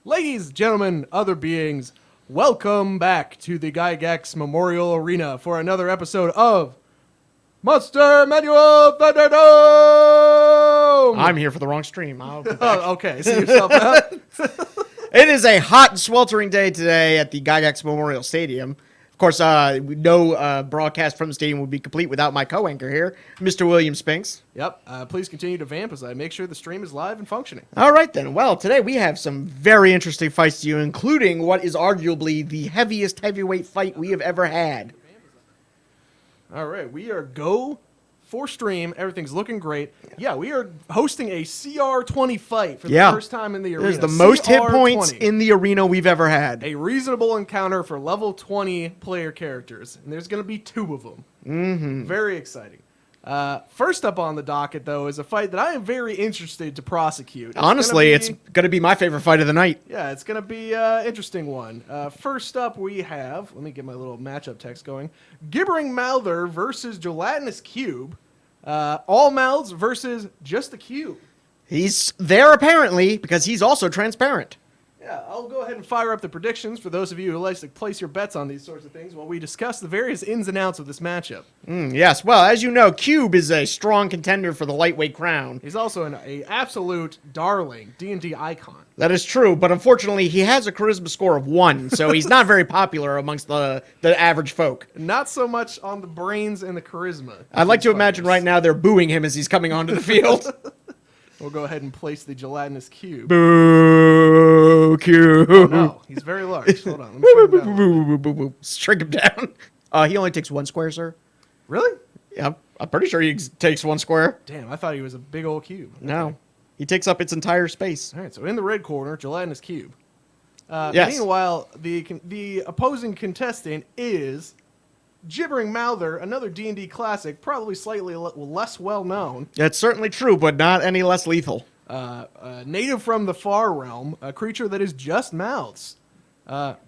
Ladies, gentlemen, other beings, welcome back to the Gygax Memorial Arena for another episode of Monster Manual Thunderdome! I'm here for the wrong stream. I'll be back. Oh, okay, see yourself out. It is a hot and sweltering day today at the Gygax Memorial Stadium. Of course, no broadcast from the stadium would be complete without my co-anchor here, Mr. William Spinks. Yep, please continue to vamp as I make sure the stream is live and functioning. All right, then. Well, today we have some very interesting fights to you, including what is arguably the heaviest heavyweight fight we have ever had. All right, we are go for stream. Everything's looking great. Yeah, we are hosting a CR20 fight for the first time in the arena. There's the most hit points in the arena we've ever had. A reasonable encounter for level 20 player characters, and there's going to be 2 of them. Mm-hmm. Very exciting. First up on the docket, though, is a fight that I am very interested to prosecute. Honestly, it's going to be my favorite fight of the night. Yeah, it's going to be an interesting one. First up, we have, let me get my little matchup text going, Gibbering Malthur versus Gelatinous Cube. All mouths versus just the cube. He's there, apparently, because he's also transparent. Yeah, I'll go ahead and fire up the predictions for those of you who like to place your bets on these sorts of things while we discuss the various ins and outs of this matchup. Yes, well, as you know, Cube is a strong contender for the lightweight crown. He's also an absolute darling D&D icon. That is true, but unfortunately, he has a charisma score of 1, so he's not very popular amongst the average folk. Not so much on the brains and the charisma. I'd like to imagine right now they're booing him as he's coming onto the field. We'll go ahead and place the Gelatinous Cube. Boo, Cube. Oh, no, he's very large. Hold on, let me shrink him down. He only takes 1 square, sir. Really? Yeah, I'm pretty sure he takes 1 square. Damn, I thought he was a big old cube. No, he takes up its entire space. All right, so in the red corner, Gelatinous Cube. Yes. Meanwhile, the opposing contestant is Gibbering Mouther, another D&D classic, probably slightly less well-known. That's certainly true, but not any less lethal. Native from the Far Realm, a creature that is just mouths.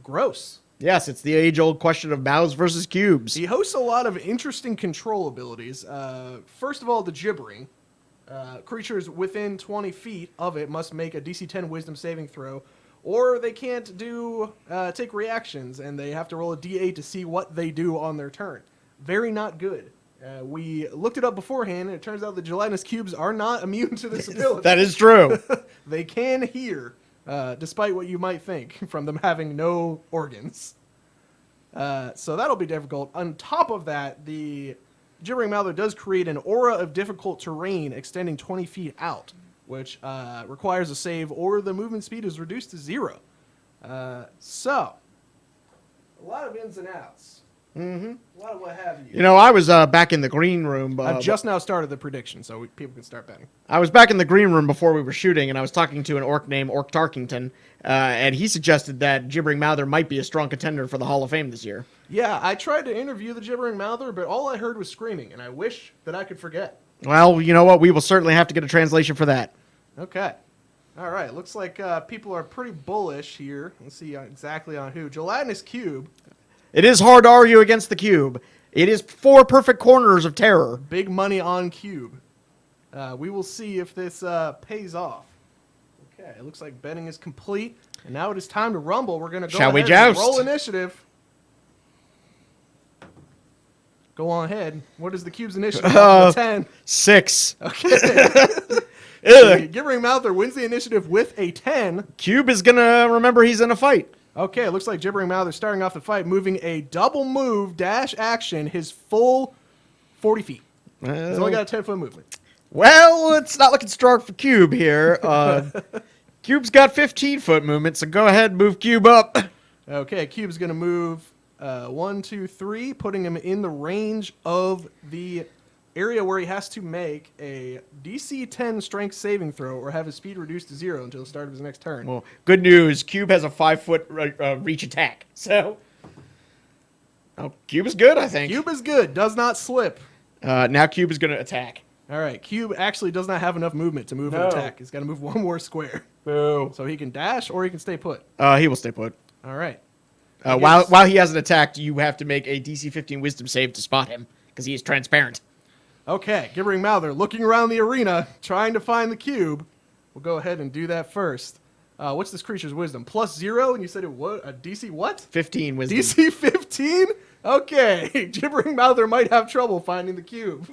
Gross. Yes, it's the age-old question of mouths versus cubes. He hosts a lot of interesting control abilities. First of all, the Gibbering. Creatures within 20 feet of it must make a DC 10 Wisdom saving throw, or they can't take reactions, and they have to roll a D8 to see what they do on their turn. Very not good. We looked it up beforehand, and it turns out the Gelatinous Cubes are not immune to this ability. That is true. They can hear, despite what you might think from them having no organs. So that'll be difficult. On top of that, the Gibbering Malthur does create an aura of difficult terrain extending 20 feet out, which requires a save or the movement speed is reduced to 0. So, a lot of ins and outs. Mm-hmm. A lot of what have you. You know, I was back in the green room. I've just now started the prediction, so people can start betting. I was back in the green room before we were shooting, and I was talking to an orc named Orc Tarkington, and he suggested that Gibbering Mouther might be a strong contender for the Hall of Fame this year. Yeah, I tried to interview the Gibbering Mouther, but all I heard was screaming, and I wish that I could forget. Well, you know what? We will certainly have to get a translation for that. Okay. All right. Looks like people are pretty bullish here. Let's see exactly on who. Gelatinous Cube. It is hard to argue against the cube. It is 4 perfect corners of terror. Big money on Cube. We will see if this pays off. Okay. It looks like betting is complete, and now it is time to rumble. We're going to go ahead and roll initiative. Go on ahead. What is the Cube's initiative? 10. 6. Okay. Gibbering Mouther wins the initiative with a 10. Cube is going to remember he's in a fight. Okay, it looks like Gibbering Mouther starting off the fight, moving a double move, dash action, his full 40 feet. He's only got a 10-foot movement. Well, it's not looking strong for Cube here. Cube's got 15-foot movement, so go ahead and move Cube up. Okay, Cube's going to move 1, 2, 3, putting him in the range of the area where he has to make a DC 10 strength saving throw or have his speed reduced to 0 until the start of his next turn. Well, good news. Cube has a 5-foot reach attack. So, Cube is good, I think. Cube is good. Does not slip. Now Cube is going to attack. All right. Cube actually does not have enough movement to move and attack. He's got to move 1 more square. Boo. So he can dash or he can stay put. He will stay put. All right. While he hasn't attacked, you have to make a DC 15 Wisdom save to spot him because he is transparent. Okay, Gibbering Mouther looking around the arena, trying to find the cube. We'll go ahead and do that first. What's this creature's wisdom? +0, and you said it what? A DC what? 15 wisdom. DC 15? Okay, Gibbering Mouther might have trouble finding the cube.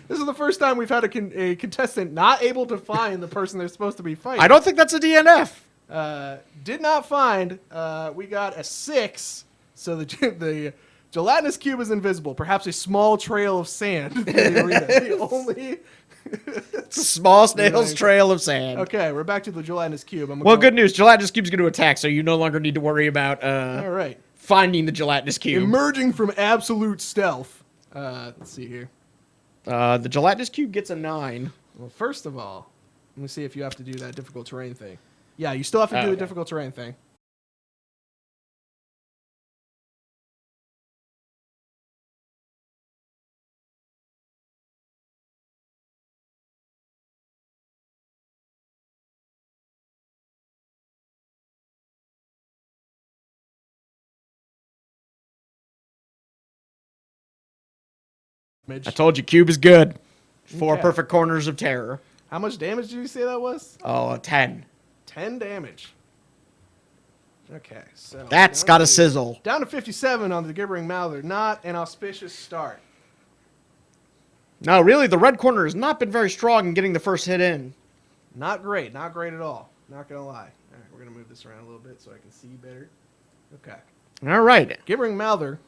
This is the first time we've had a contestant not able to find the person they're supposed to be fighting. I don't think that's a DNF. Did not find. We got a 6, so the gelatinous cube is invisible. Perhaps a small trail of sand. The only small snail's trail of sand. Okay, we're back to the gelatinous cube. Well, good news. Gelatinous cube's going to attack, so you no longer need to worry about all right. finding the gelatinous cube. Emerging from absolute stealth. Let's see here. The gelatinous cube gets a 9. Well, first of all, let me see if you have to do that difficult terrain thing. Yeah, you still have to do the difficult terrain thing. I told you, cube is good. 4 Okay. perfect corners of terror. How much damage did you say that was? Oh, 10. 10 damage. Okay, so That's down got to- a sizzle. Down to 57 on the Gibbering Mouther. Not an auspicious start. No, really, the red corner has not been very strong in getting the first hit in. Not great. Not great at all. Not going to lie. All right, we're going to move this around a little bit so I can see better. Okay. All right. Gibbering Mouther.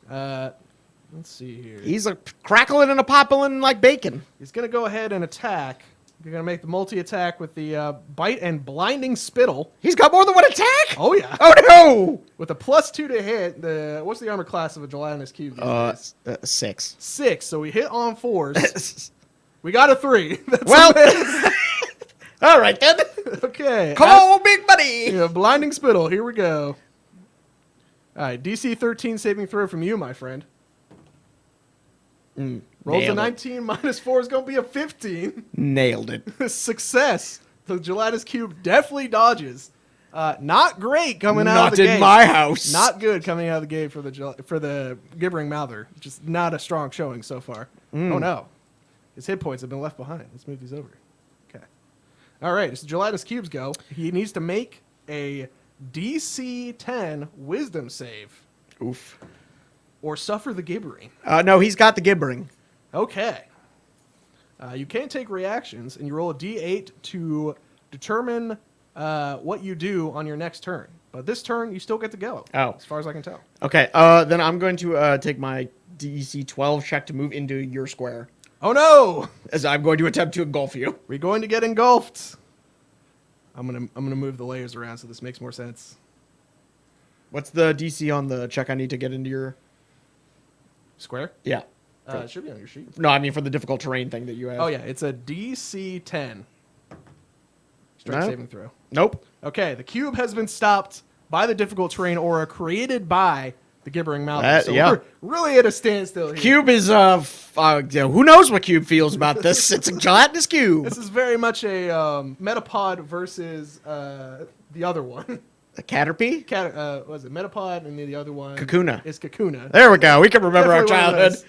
Let's see here. He's a crackling and a poppling like bacon. He's going to go ahead and attack. You're going to make the multi-attack with the Bite and Blinding Spittle. He's got more than one attack? Oh, yeah. Oh, no! With a +2 to hit, what's the armor class of a gelatinous cube these days? 6. 6, so we hit on 4s. We got a 3. That's Well, all right then. okay. Come on, big buddy. Yeah, Blinding Spittle, here we go. All right, DC 13 saving throw from you, my friend. Rolls a Nailed it. 19, -4 is going to be a 15. Nailed it. Success. The gelatinous cube definitely dodges. Not great coming out of the Not gate. in my house. Not good coming out of the gate for the Gibbering Mouther. Just not a strong showing so far. Oh no, his hit points have been left behind. Let's move these over. Okay. All right, it's gelatinous cube's go. He needs to make a DC 10 Wisdom save Oof. or suffer the gibbering. No, he's got the gibbering. Okay. You can't take reactions, and you roll a D8 to determine what you do on your next turn. But this turn, you still get to go. Oh. As far as I can tell. Okay, then I'm going to take my DC 12 check to move into your square. Oh no! As I'm going to attempt to engulf you. We're going to get engulfed. I'm gonna move the layers around so this makes more sense. What's the DC on the check I need to get into your... Square? Yeah. It should be on your sheet. No, I mean for the difficult terrain thing that you have. Oh yeah, it's a DC 10. Strength No. saving throw. Nope. Okay, the cube has been stopped by the difficult terrain aura created by the Gibbering Malthur. So yeah. we're really at a standstill here. Cube is, who knows what Cube feels about this? It's a gelatinous cube. This is very much a Metapod versus the other one. A Caterpie? What was it? Metapod, and the other one Kakuna. is Kakuna. There we go. We can remember our Definitely one of childhood. those.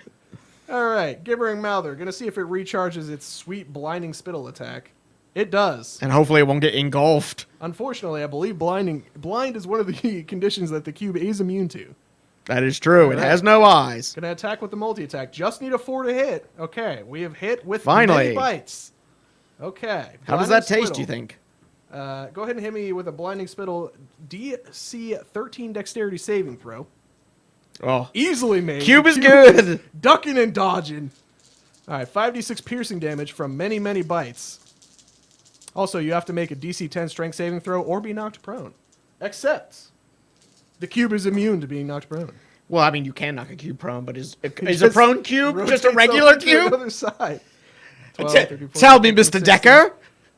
All right, Gibbering Mouther. Gonna see if it recharges its sweet blinding spittle attack. It does. And hopefully it won't get engulfed. Unfortunately, I believe blind is one of the conditions that the cube is immune to. That is true. It Alright. has no eyes. Gonna attack with the multi-attack. Just need a 4 to hit. Okay, we have hit with Finally. many bites. Okay. How does Blinding that taste, Spittle. you think? Go ahead and hit me with a blinding spittle DC 13 dexterity saving throw. Oh. Easily made. Cube The is good. Ducking and dodging. All right, 5d6 piercing damage from many, many bites. Also, you have to make a DC 10 strength saving throw or be knocked prone. Except the cube is immune to being knocked prone. Well, I mean, you can knock a cube prone, but is a Just prone cube just a rotates regular over to the cube? other side. 12, T- 13, 14, Tell me, 15, Mr. 16. Decker.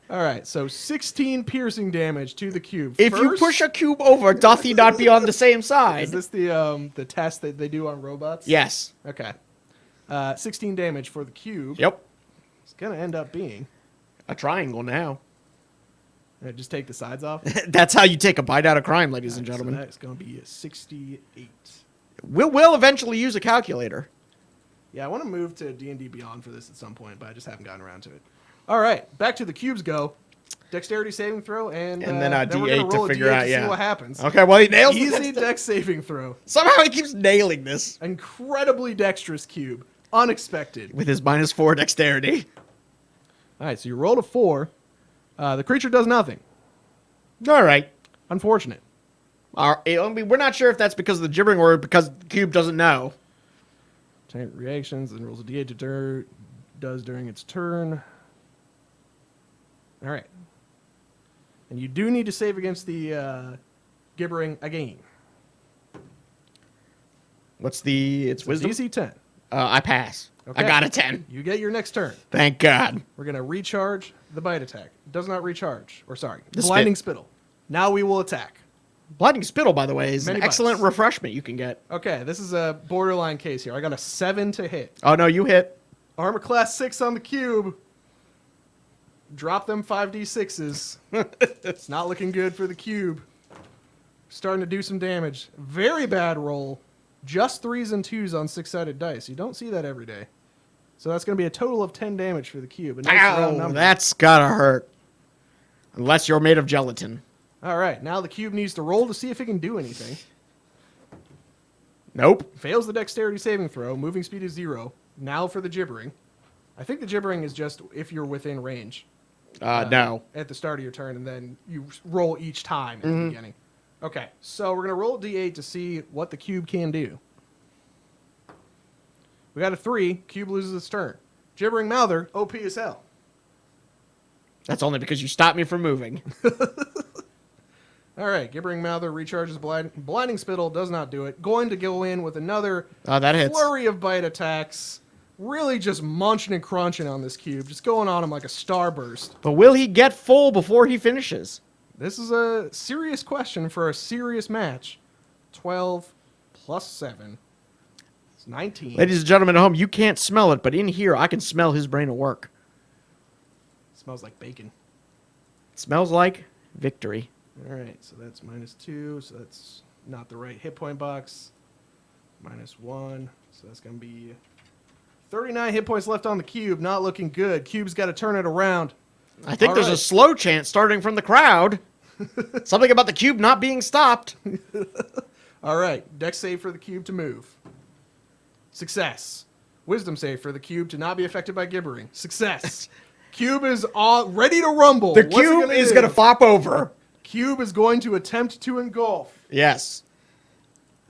All right, so 16 piercing damage to the cube. If you First- push a cube over, doth he not be on the same Is side? this the test that they do on robots? Yes. Okay. 16 damage for the cube. Yep. It's gonna end up being. A triangle now. Just take the sides off. That's how you take a bite out of crime, ladies and So gentlemen. that's gonna be a 68. We'll eventually use a calculator. Yeah, I want to move to D&D Beyond for this at some point, but I just haven't gotten around to it. All right, back to the cubes go. Dexterity saving throw, and then a then we're gonna D8 roll to a figure D8 out, to yeah. see what happens. Okay, well, he nails Easy it. dex saving throw. Somehow he keeps nailing this. Incredibly dexterous cube. Unexpected. With his -4 dexterity. All right, so you rolled a 4. The creature does nothing. All right. Unfortunate. I mean, we're not sure if that's because of the gibbering or because the cube doesn't know. Tank reactions, and rolls a D8 to does during its turn. All right. And you do need to save against the gibbering again. What's it's wisdom? DC 10. I pass. Okay. I got a 10. You get your next turn. Thank God. We're going to recharge the bite attack. It does not recharge. Or sorry, The blinding spittle. Now we will attack. Blinding spittle, by the way, is Many an excellent bites. refreshment you can get. Okay, this is a borderline case here. I got a 7 to hit. Oh, no, you hit. Armor class 6 on the cube. Drop them 5d6s. It's not looking good for the cube. Starting to do some damage. Very bad roll. Just 3s and 2s on 6-sided dice. You don't see that every day. So that's going to be a total of 10 damage for the cube. A nice round Ow, number. that's gotta hurt. Unless you're made of gelatin. All right, now the cube needs to roll to see if it can do anything. Nope. Fails the dexterity saving throw. Moving speed is 0. Now for the gibbering. I think the gibbering is just if you're within range. No. At the start of your turn, and then you roll each time at the beginning. Okay, so we're going to roll a d8 to see what the cube can do. We got a 3. Cube loses its turn. Gibbering Mouther, OP as hell. That's only because you stopped me from moving. All right, Gibbering Mouther recharges Blinding Spittle, does not do it. Going to go in with another That hits. flurry of bite attacks. Really just munching and crunching on this cube. Just going on him like a starburst. But will he get full before he finishes? This is a serious question for a serious match. 12 plus 7. It's 19. Ladies and gentlemen at home, you can't smell it, but in here I can smell his brain at work. Smells like bacon. It smells like victory. All right, so that's -2. So that's not the right hit point box. -1. So that's going to be 39 hit points left on the cube. Not looking good. Cube's got to turn it around. I think All there's right. a slow chant starting from the crowd. Something about the cube not being stopped. All right, dex save for the cube to move. Success. Wisdom save for the cube to not be affected by gibbering. Success. Cube is all ready to rumble. The What's it cube gonna is do? going to flop over. Cube is going to attempt to engulf. Yes.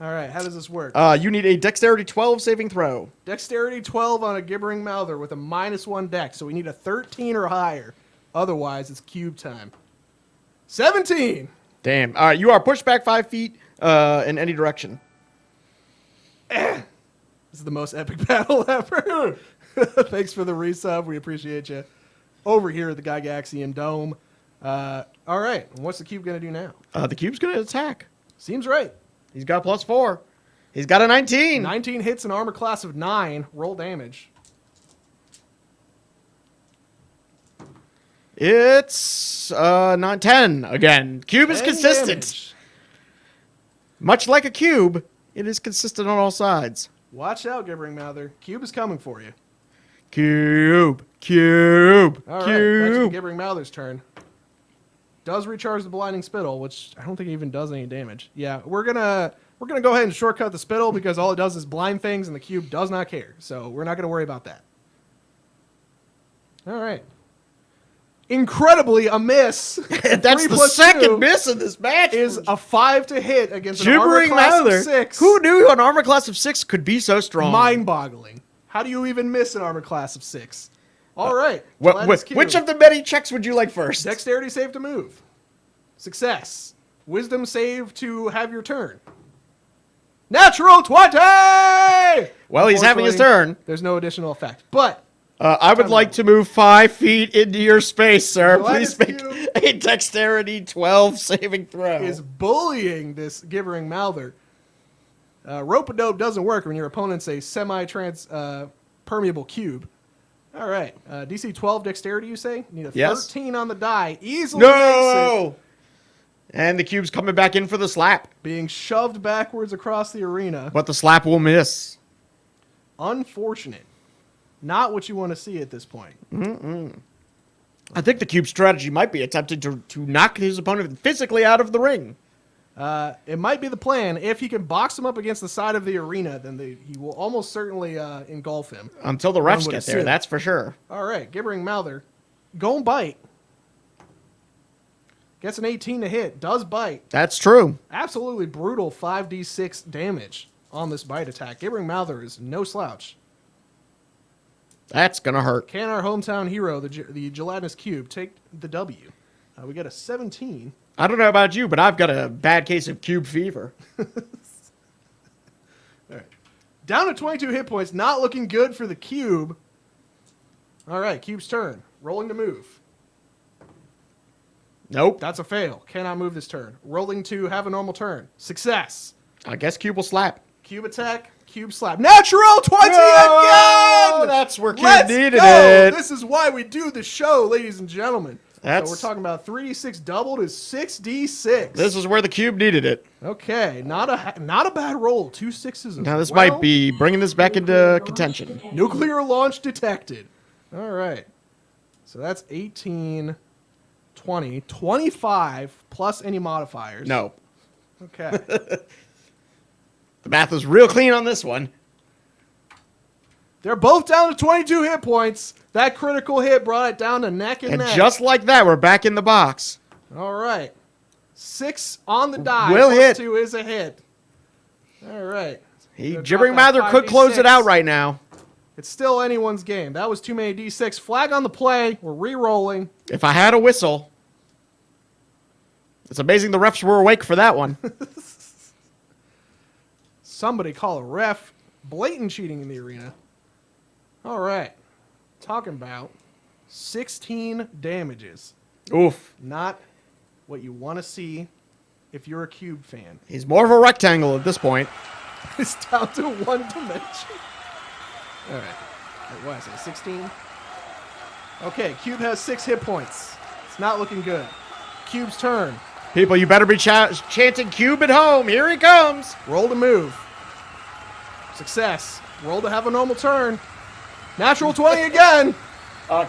All right, how does this work? You need a dexterity 12 saving throw. Dexterity 12 on a Gibbering Mouther with a -1 dex, so we need a 13 or higher. Otherwise, it's cube time. 17! Damn. All right, you are pushed back 5 feet in any direction. This is the most epic battle ever. Thanks for the resub. We appreciate you. Over here at the Gygaxian Dome. All right, what's the cube going to do now? The cube's going to attack. Seems right. He's got +4. He's got a 19. 19 hits an armor class of 9. Roll damage. It's 10 again. Cube is 10 consistent. damage. Much like a cube, it is consistent on all sides. Watch out, Gibbering Mouther. Cube is coming for you. Cube. All right, back to the Gibbering Mouther's turn. Does recharge the Blinding Spittle, which I don't think even does any damage. Yeah, we're gonna go ahead and shortcut the Spittle because all it does is blind things, and the cube does not care. So we're not gonna worry about that. All right. Incredibly, a miss. That's 3 the plus second 2 miss of this match. is a 5 to hit against an armor Gibbering class Mouther. of 6. Who knew an armor class of 6 could be so strong? Mind-boggling. How do you even miss an armor class of 6? All right. Which of the many checks would you like first? Dexterity save to move. Success. Wisdom save to have your turn. Natural 20! Well, he's having his Unfortunately, turn. There's no additional effect. But I would like to move 5 feet into your space, sir. Gelatinous Please make cube a dexterity 12 saving throw. is bullying this Gibbering Mouther. Rope-a-dope doesn't work when your opponent's a semi-permeable cube. All right. DC 12 dexterity, you say? Need a Yes. 13 on the die. Easily makes it. No! And the cube's coming back in for the slap. Being shoved backwards across the arena. But the slap will miss. Unfortunate. Not what you want to see at this point. I think the cube strategy might be attempting to knock his opponent physically out of the ring. It might be the plan. If he can box him up against the side of the arena, then he will almost certainly engulf him. Until the refs get there, that's for sure. All right, Gibbering Mouther. Go and bite. Gets an 18 to hit. Does bite. That's true. Absolutely brutal 5d6 damage on this bite attack. Gibbering Mouther is no slouch. That's going to hurt. Can our hometown hero, the Gelatinous Cube, take the W? We get a 17. I don't know about you, but I've got a bad case of cube fever. All right. Down to 22 hit points. Not looking good for the cube. All right, cube's turn. Rolling to move. Nope. That's a fail. Cannot move this turn. Rolling to have a normal turn. Success. I guess cube will slap. Cube attack. Cube slap. Natural 20 Whoa, again! that's where cube Let's needed go! it. This is why we do the show, ladies and gentlemen. So we're talking about 3d6 doubled is 6d6. This is where the cube needed it. Okay, not a bad roll. 2 6s. Now this might be bringing this back into contention. Nuclear launch detected. All right. So that's 18, 20, 25 plus any modifiers. No. Okay. The math was real clean on this one. They're both down to 22 hit points. That critical hit brought it down to neck and neck. And just like that, we're back in the box. All right. 6 on the die. Will Plus hit. 2 is a hit. All right. Gibbering Mouther could close it out right now. It's still anyone's game. That was too many D6. Flag on the play. We're re-rolling. If I had a whistle. It's amazing the refs were awake for that one. Somebody call a ref. Blatant cheating in the arena. All right. Talking about 16 damages. Oof. Not what you want to see if you're a cube fan. He's more of a rectangle at this point. It's down to 1 dimension. All right. What did I say? 16? Okay, cube has 6 hit points. It's not looking good. Cube's turn. People, you better be chanting cube at home. Here he comes. Roll to move. Success. Roll to have a normal turn. Natural 20 again.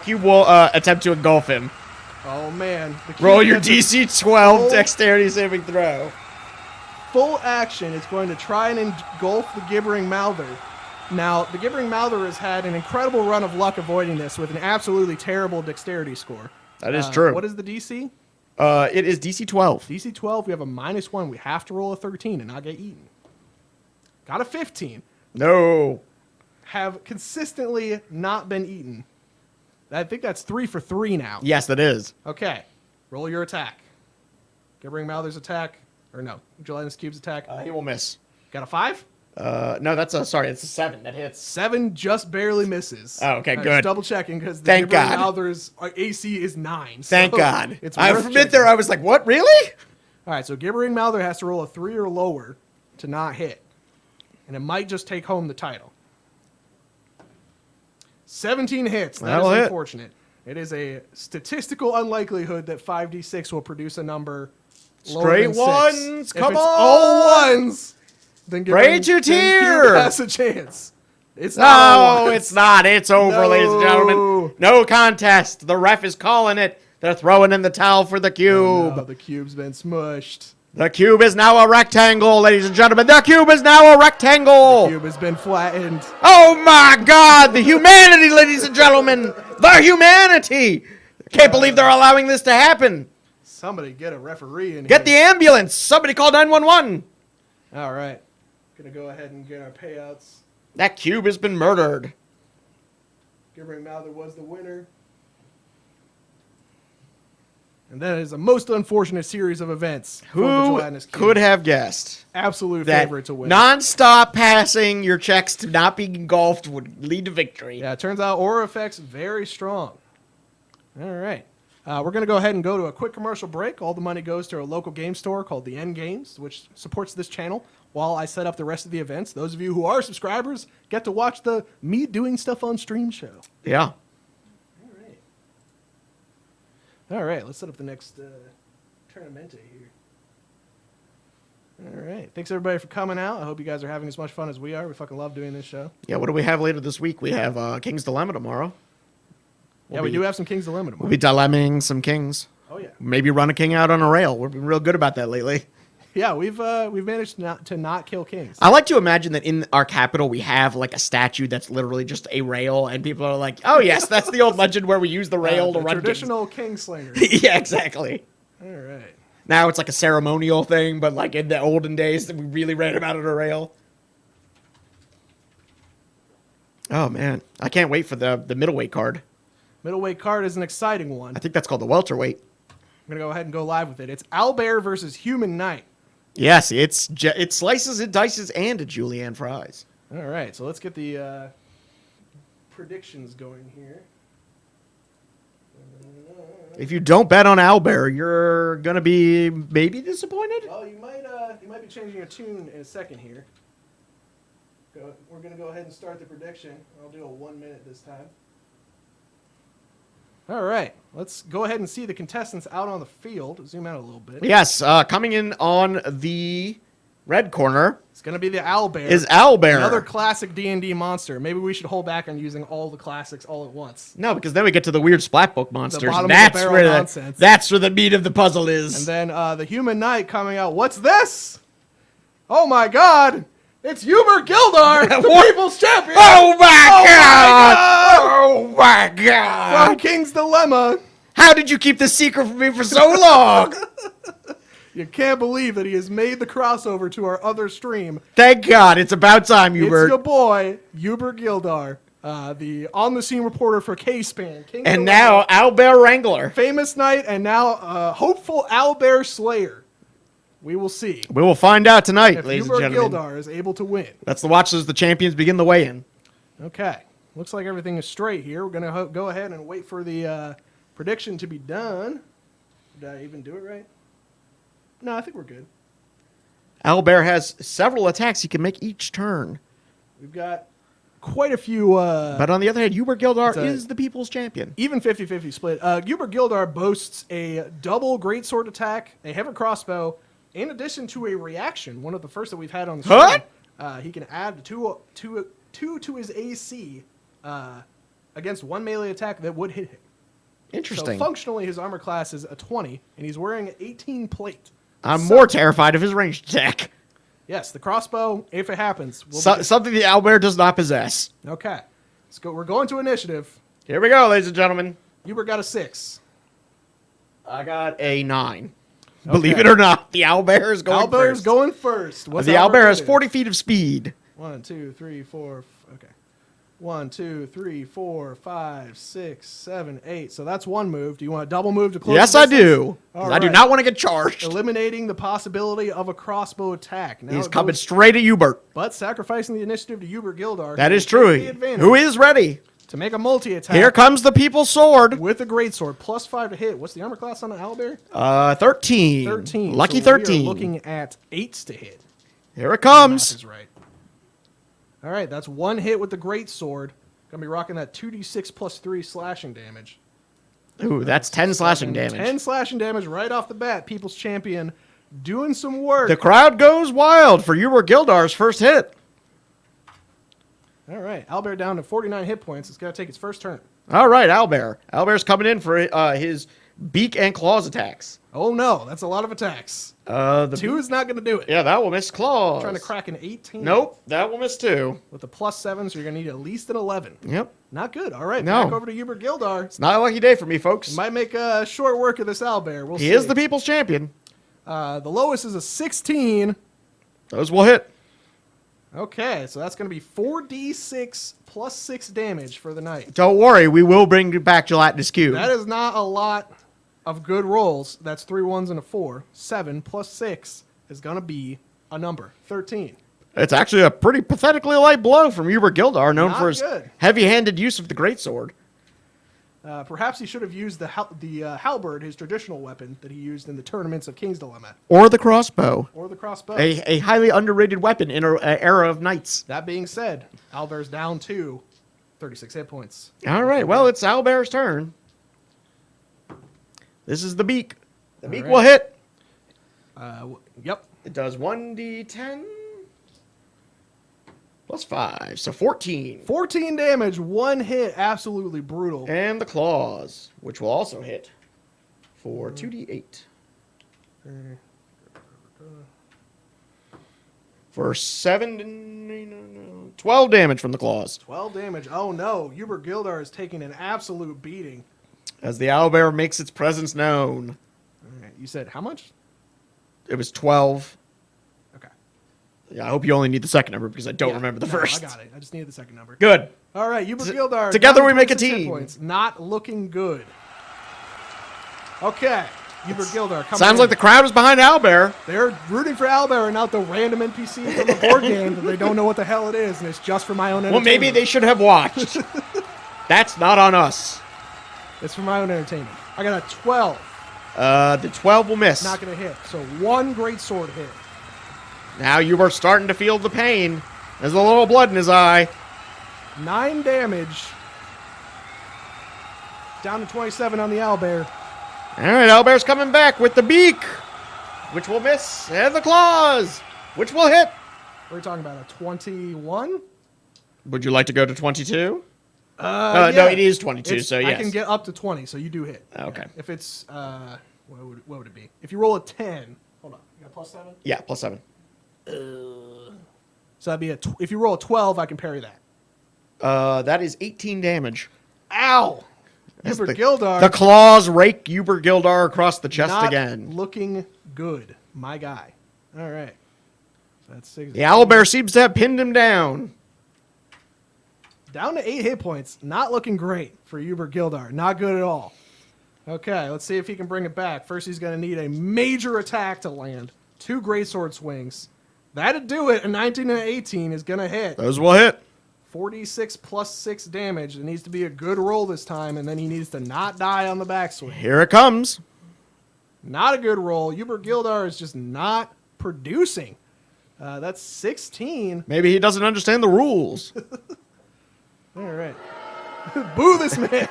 Cube will attempt to engulf him. Oh, man. The cube Roll your gets a DC 12 dexterity saving throw. full action. It's going to try and engulf the Gibbering Mouther. Now, the Gibbering Mouther has had an incredible run of luck avoiding this with an absolutely terrible dexterity score. That is true. What is the DC? It is DC 12. DC 12, we have a -1. We have to roll a 13 and not get eaten. Got a 15. No. Have consistently not been eaten. I think that's 3 for 3 now. Yes, that is. Okay. Roll your attack. Gibbering Mouther's attack. Or no, Gelatinous Cube's attack. He will miss. Got a 5? No, that's a 7 that hits. 7 just barely misses. Oh, okay, Just good. double checking because the Thank Gibbering God. Mouther's AC is 9. Thank so God. It's I worth admit checking. there, I was like, what, really? All right, so Gibbering Mouther has to roll a 3 or lower to not hit. And it might just take home the title. 17 hits. That'll That is hit. unfortunate. It is a statistical unlikelihood that 5d6 will produce a number lower Straight than 6. ones, If come it's on. all ones, then Rage your then tear. Cube has a chance. It's not all No, ones. it's not. It's over, ladies and gentlemen. No. No contest. The ref is calling it. They're throwing in the towel for the cube. Oh, no, the cube's been smushed. The cube is now a rectangle, ladies and gentlemen. The cube is now a rectangle. The cube has been flattened. Oh my God, the humanity, ladies and gentlemen. The humanity. Can't believe they're allowing this to happen. Somebody get a referee in Get the here. ambulance. Somebody call 911. All right. Gonna go ahead and get our payouts. That cube has been murdered. Gibbering Mouther was the winner. And that is a most unfortunate series of events. for the Who Gelatinous Cube. could have guessed Absolute that favorite to win. non-stop passing your checks to not be engulfed would lead to victory? Yeah, it turns out aura effects very strong. All right. We're going to go ahead and go to a quick commercial break. All the money goes to a local game store called The End Games, which supports this channel while I set up the rest of the events. Those of you who are subscribers get to watch the me doing stuff on stream show. Yeah. All right, let's set up the next tournament here. All right. Thanks, everybody, for coming out. I hope you guys are having as much fun as we are. We fucking love doing this show. Yeah, what do we have later this week? We have King's Dilemma tomorrow. Yeah, we do have some King's Dilemma tomorrow. We'll be dilemming some kings. Oh, yeah. Maybe run a king out on a rail. We've been real good about that lately. Yeah, we've managed to not kill kings. I like to imagine that in our capital we have like a statue that's literally just a rail, and people are like, "Oh yes, that's the old legend where we use the rail to run traditional king slinger." Yeah, exactly. All right. Now it's like a ceremonial thing, but like in the olden days, that we really ran about on a rail. Oh man, I can't wait for the middleweight card. Middleweight card is an exciting one. I think that's called the welterweight. I'm gonna go ahead and go live with it. It's Owlbear versus Human Knight. Yes, it slices, it dices, and a julienne fries. All right, so let's get the predictions going here. If you don't bet on Owlbear, you're gonna be maybe disappointed. Well, you might be changing your tune in a second here. We're gonna go ahead and start the prediction. I'll do a 1 minute this time. All right, let's go ahead and see the contestants out on the field. Zoom out a little bit. Yes, coming in on the red corner It's going to be the Owlbear. is Owlbear. Another classic D&D monster. Maybe we should hold back on using all the classics all at once. No, because then we get to the weird Splatbook monsters. bottom of the That's barrel where nonsense. that's where the meat of the puzzle is. And then the Human Knight coming out. What's this? Oh my God! It's Uber Gildar, the People's Champion. Oh my god! God! Oh my god! From King's Dilemma. How did you keep this secret from me for so long? You can't believe that he has made the crossover to our other stream. Thank God, it's about time, It's Hubert. your boy, Uber Gildar, the on-the-scene reporter for K-Span. King's And Dilemma. now Owlbear Wrangler. Famous Knight, and now hopeful Owlbear Slayer. We will see We will find out tonight, if ladies Uber and gentlemen. Gildar is able to win. Let's watch as the champions begin the weigh-in. Okay. Looks like everything is straight here. We're going to go ahead and wait for the prediction to be done. Did I even do it right? No, I think we're good. Owlbear has several attacks he can make each turn. We've got quite a few... But on the other hand, Hubert Gildar it's a- is the people's champion. even 50-50 split. Uber Gildar boasts a double greatsword attack, a heavy crossbow, in addition to a reaction, one of the first that we've had on the stream. What? He can add two to his AC against one melee attack that would hit him. Interesting. So functionally, his armor class is a 20, and he's wearing 18 plate. I'm more terrified of his ranged attack. Yes, the crossbow, if it happens, will Something the Owlbear does not possess. okay. Let's go. We're going to initiative. Here we go, ladies and gentlemen. Uber got a 6. I got a 9. Believe it or not, the Owlbear is going Owlbear's first. going first. What's The Owlbear Owlbear has do? 40 feet of speed. 1, 2, 3, 4. Okay. 1, 2, 3, 4, 5, 6, 7, 8. So that's one move. Do you want a double move to close? Yes, the I distance? do. 'Cause All I do right. not want to get charged. Eliminating the possibility of a crossbow attack. Now He's it coming goes- straight at Hubert. but sacrificing the initiative to Hubert Gildar. That who is takes true. the advantage Who is ready? to make a multi-attack. Here comes the people's sword. with a greatsword, +5 to hit. What's the armor class on the Owlbear? 13. 13. Lucky So we are 13. looking at 8s to hit. Here it Math comes. is right. All right, that's one hit with the greatsword. Gonna be rocking that 2d6 + 3 slashing damage. Ooh, that's 10 slashing damage. 10 slashing damage right off the bat. People's Champion doing some work. The crowd goes wild for Hubert Gildar's first hit. All right, Owlbear down to 49 hit points. It's got to take its first turn. All right, Owlbear. Owlbear's coming in for his beak and claws attacks. Oh no, that's a lot of attacks. The 2 is not going to do it. Yeah, that will miss claws. Trying to crack an 18. Nope, that will miss 2. With the +7, so you're going to need at least an 11. Yep. Not good. All right, No. back over to Hubert Gildar. It's not a lucky day for me, folks. Might make a short work of this Owlbear. We'll see. He is the people's champion. The lowest is a 16. Those will hit. Okay, so that's going to be 4d6 + 6 damage for the night. Don't worry, we will bring back Gelatinous Cube. That is not a lot of good rolls. That's 3 1s and a 4. 7 + 6 is going to be a number, 13. It's actually a pretty pathetically light blow from Hubert Gildar, known Not for his good. heavy-handed use of the greatsword. Perhaps he should have used the halberd, his traditional weapon that he used in the tournaments of King's Dilemma, Or the crossbow. or the crossbow. A highly underrated weapon in an era of knights. That being said, Owlbear's down to 36 hit points. All right, well, it's Owlbear's turn. This is the beak. The beak right. will hit. Yep. It does 1d10. Plus 5, so 14. 14 damage, 1 hit, absolutely brutal. And the claws, which will also hit for 2d8. For 12 damage from the claws. 12 damage. Oh no, Gibbering Gildar is taking an absolute beating. As the owlbear makes its presence known. All right, you said how much? It was 12. Okay. Yeah, I hope you only need the second number because I don't remember the first. I got it. I just needed the second number. Good. All right, Gibbering Gildar. Together we make a 26 hit team. points. Not looking good. Okay. Gibbering Gildar coming Sounds in. like the crowd is behind owlbear. They're rooting for Owlbear and not the random NPC from the board game that they don't know what the hell it is, and it's just for my own entertainment. Well, maybe they should have watched. That's not on us. It's for my own entertainment. I got a 12. The 12 will miss. Not going to hit. So 1 great sword hit. Now you are starting to feel the pain. There's a little blood in his eye. 9 damage. Down to 27 on the Owlbear. All right, owlbear's coming back with the beak, which will miss, and the claws, which will hit. We're talking about a 21? Would you like to go to 22? Yeah. No, it is 22, so yes. I can get up to 20, so you do hit. Okay. If it's, what would it be? If you roll a 10, hold on, you got plus 7? Yeah, plus 7. So that'd be if you roll a 12, I can parry that. That is 18 damage. Ow! Gibbering Gildar. The claws rake Gibbering Gildar across the chest not again. Looking good, my guy. All right. So that's 6. The owlbear seems to have pinned him down. Down to 8 hit points. Not looking great for Gibbering Gildar. Not good at all. Okay, let's see if he can bring it back. First, he's going to need a major attack to land. 2 greatsword swings. That'd do it. A 19 and an 18 is going to hit. Those will hit. 46 plus 6 damage. It needs to be a good roll this time, and then he needs to not die on the backswing. Here it comes. Not a good roll. Gibbering Gildar is just not producing. That's 16. Maybe he doesn't understand the rules. All right. Boo this man.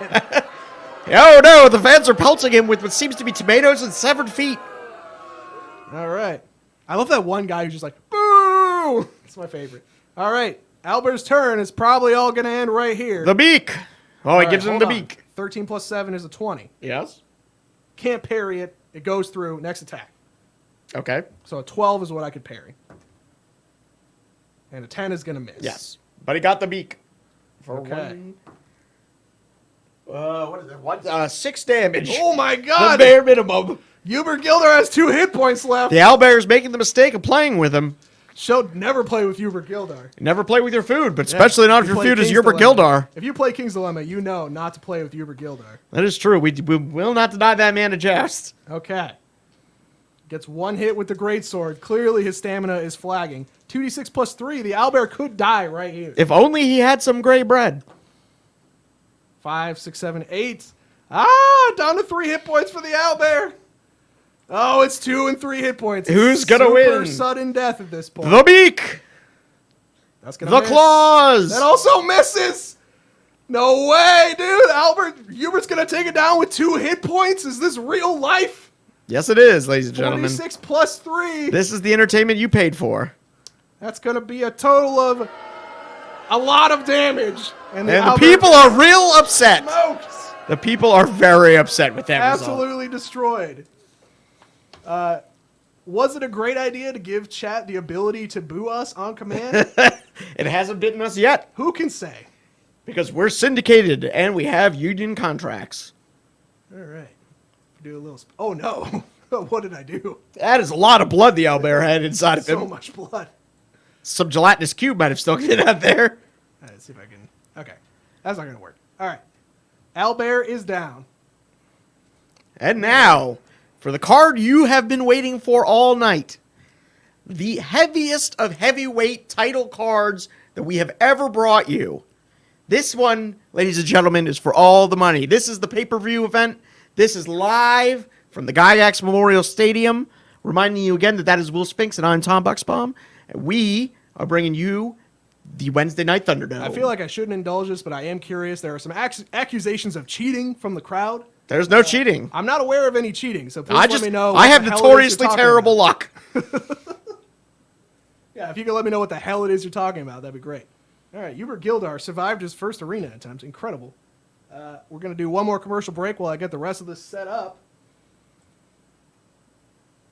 Oh no, the fans are pelting him with what seems to be tomatoes and severed feet. All right. I love that one guy who's just like, boo! It's my favorite. All right. Owlbear's turn is probably all going to end right here. The beak. Oh, All he right, gives him hold the on. beak. 13 plus 7 is a 20. Yes. Can't parry it. It goes through. Next attack. Okay. So a 12 is what I could parry. And a 10 is going to miss. Yes. But he got the beak. For Okay. what is that? 6 damage. Oh my The god! bare minimum. Gibbering Gildar has 2 hit points left. The owlbear is making the mistake of playing with him. Should never play with Gibbering Gildar. Never play with your food, but especially not if your play food is King's Gibbering Dilemma. Gildar. If you play King's Dilemma, you know not to play with Gibbering Gildar. That is true. We will not deny that man a jest. Okay. Gets 1 hit with the greatsword. Clearly his stamina is flagging. 2d6 plus 3. The owlbear could die right here. If only he had some gray bread. 5, 6, 7, 8. Ah, down to 3 hit points for the owlbear. Oh, it's 2 and 3 hit points. Who's gonna Super win? sudden death at this point. The beak. That's gonna The miss. claws. That also misses. No way, dude. Hubert's gonna take it down with 2 hit points. Is this real life? Yes, it is, ladies and gentlemen. 46 plus 3. This is the entertainment you paid for. That's gonna be a total of a lot of damage. And And the people are real upset. smoked. The people are very upset with that result. Absolutely destroyed. Was it a great idea to give chat the ability to boo us on command? It hasn't bitten us yet Who can say? because we're syndicated and we have union contracts. All right. Do a little. Oh no! What did I do? That is a lot of blood the owlbear had inside of So him. much blood. Some gelatinous cube might have stuck it out there. All right, let's see if I can. Okay, that's not gonna work. All right, Owlbear is down. And now, for the card you have been waiting for all night. The heaviest of heavyweight title cards that we have ever brought you. This one, ladies and gentlemen, is for all the money. This is the pay-per-view event. This is live from the Gygax Memorial Stadium. Reminding you again that that is Will Spinks and I'm Tom Bucksbaum. And we are bringing you the Wednesday Night Thunderdome. I feel like I shouldn't indulge this, but I am curious. There are some accusations of cheating from the crowd. There's no cheating. I'm not aware of any cheating, so please let me know. I have what the hell it is notoriously you're talking terrible about. luck. Yeah, if you could let me know what the hell it is you're talking about, that'd be great. All right, Hubert Gildar survived his first arena attempt. Incredible. We're going to do one more commercial break while I get the rest of this set up.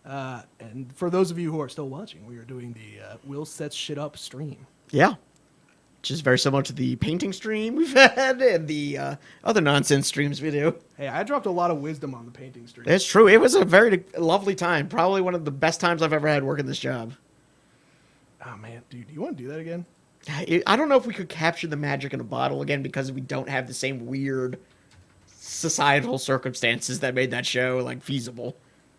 And for those of you who are still watching, we are doing the Will Sets Shit Up stream. Yeah. Which is very similar to the painting stream we've had and the other nonsense streams we do. Hey, I dropped a lot of wisdom on the painting stream. It's true. It was a very lovely time. Probably one of the best times I've ever had working this job. Oh, man. Dude, do you want to do that again? I don't know if we could capture the magic in a bottle again because we don't have the same weird societal circumstances that made that show like feasible.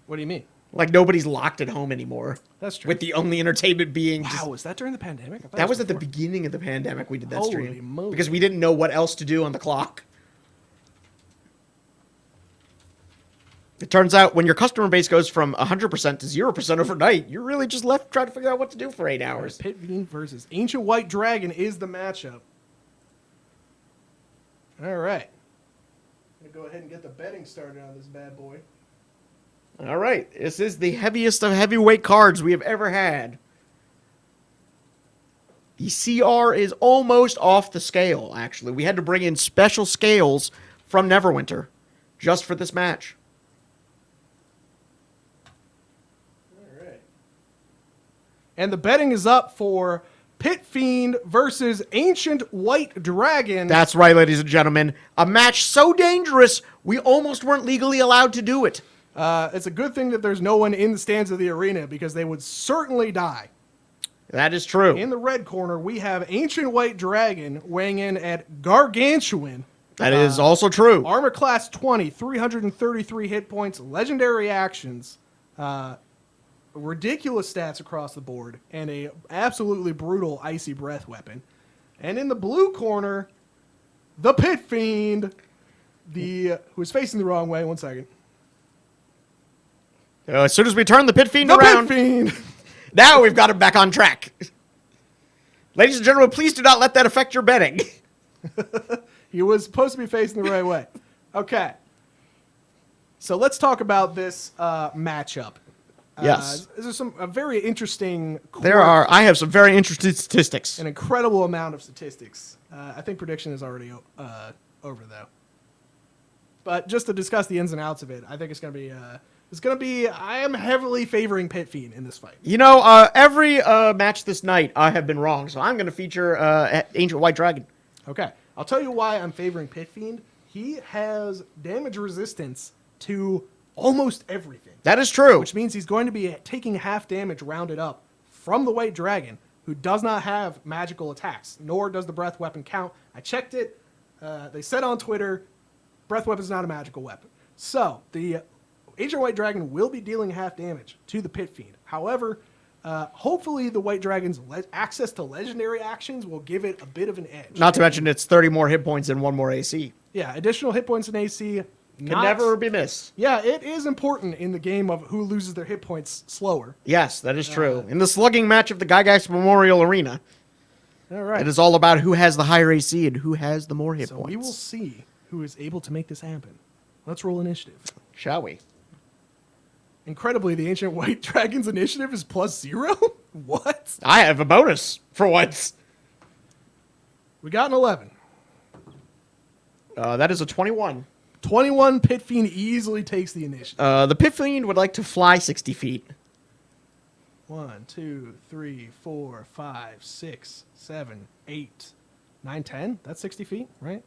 What do you mean? Like nobody's locked at home anymore. That's true. With the only entertainment being Wow, was that during the pandemic? I thought that was at the before. beginning of the pandemic we did that Holy stream. moly. Because we didn't know what else to do on the clock. It turns out when your customer base goes from 100% to 0% overnight, you're really just left trying to figure out what to do for 8 hours. Pit Fiend versus Ancient White Dragon is the matchup. All right. I'm going to go ahead and get the betting started on this bad boy. All right. This is the heaviest of heavyweight cards we have ever had. The CR is almost off the scale, actually. We had to bring in special scales from Neverwinter just for this match. All right. And the betting is up for Pit Fiend versus Ancient White Dragon. That's right, ladies and gentlemen. A match so dangerous, we almost weren't legally allowed to do it. It's a good thing that there's no one in the stands of the arena because they would certainly die. That is true. In the red corner, we have Ancient White Dragon weighing in at Gargantuan. That is also true. Armor class 20, 333 hit points, legendary actions, ridiculous stats across the board, and a absolutely brutal icy breath weapon. And in the blue corner, the Pit Fiend, who is facing the wrong way. One second. As soon as we turn the Pit Fiend The around, Pit Fiend. now we've got him back on track. Ladies and gentlemen, please do not let that affect your betting. He was supposed to be facing the right way. Okay. So let's talk about this matchup. Yes. There's a very interesting I have some very interesting statistics. an incredible amount of statistics. I think prediction is already over, though. But just to discuss the ins and outs of it, I think it's going to be... I am heavily favoring Pit Fiend in this fight. You know, every match this night, I have been wrong, so I'm going to feature Ancient White Dragon. Okay. I'll tell you why I'm favoring Pit Fiend. He has damage resistance to almost everything. That is true. Which means he's going to be taking half damage rounded up from the White Dragon, who does not have magical attacks, nor does the breath weapon count. I checked it. They said on Twitter, breath weapon is not a magical weapon. So, the Ancient White Dragon will be dealing half damage to the Pit Fiend. However, hopefully the White Dragon's access to legendary actions will give it a bit of an edge. Not to mention it's 30 more hit points and 1 more AC. Yeah, additional hit points in AC. Can never be missed. Yeah, it is important in the game of who loses their hit points slower. Yes, that is true. In the slugging match of the Gygax Memorial Arena, All right. it is all about who has the higher AC and who has the more hit So points. we will see who is able to make this happen. Let's roll initiative. Shall we? Incredibly, the Ancient White Dragon's initiative is +0? What? I have a bonus for once. We got an 11. That is a 21. 21, Pit Fiend easily takes the initiative. The Pit Fiend would like to fly 60 feet. 1, 2, 3, 4, 5, 6, 7, 8, 9, 10. That's 60 feet, right?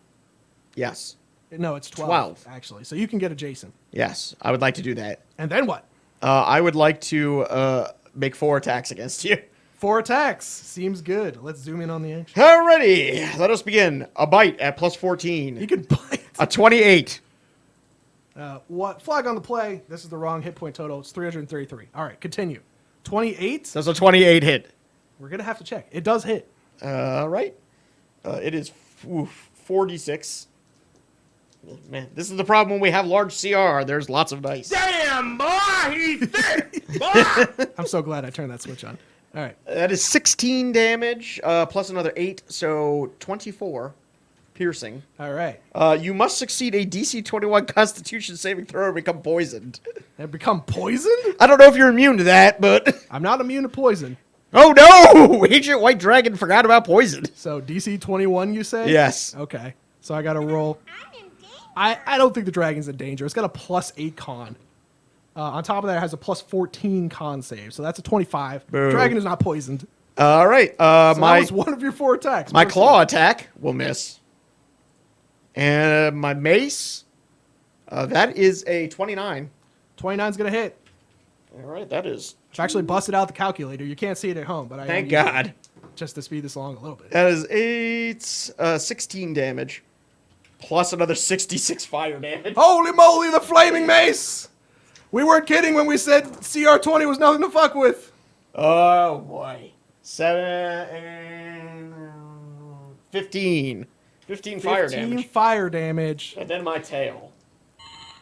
Yes. No, it's 12, 12. actually. So you can get adjacent. Yes, I would like to do that. And then what? I would like to make 4 attacks against you. 4 attacks. Seems good. Let's zoom in on the action. Alrighty, let us begin. A bite at +14. You can bite. A 28. What? Flag on the play. This is the wrong hit point total. It's 333. All right, continue. 28. That's a 28 hit. We're going to have to check. It does hit. Right. It is 46. Man, this is the problem when we have large CR. There's lots of dice. Damn, boy, he's thick, boy. I'm so glad I turned that switch on. All right. That is 16 damage, plus another 8, so 24 piercing. All right. You must succeed a DC 21 Constitution saving throw or become poisoned. They become poisoned? I don't know if you're immune to that, but... I'm not immune to poison. Oh no! Ancient White Dragon forgot about poison. So DC 21, you say? Yes. Okay. So I got to roll. I don't think the dragon's in danger. It's got a +8 con. On top of that, it has a +14 con save. So that's a 25. Boo. Dragon is not poisoned. All right. So that was one of your 4 attacks. My Mercy. claw attack will miss. And my mace, that is a 29. 29's going to hit. All right, that is. I've actually busted out the calculator. You can't see it at home, but I Thank am God. using it just to speed this along a little bit. That is 16 damage. Plus another 66 fire damage. Holy moly, the flaming mace! We weren't kidding when we said CR20 was nothing to fuck with. Oh, boy. 15. 15 fire 15 damage. fire damage. And then my tail.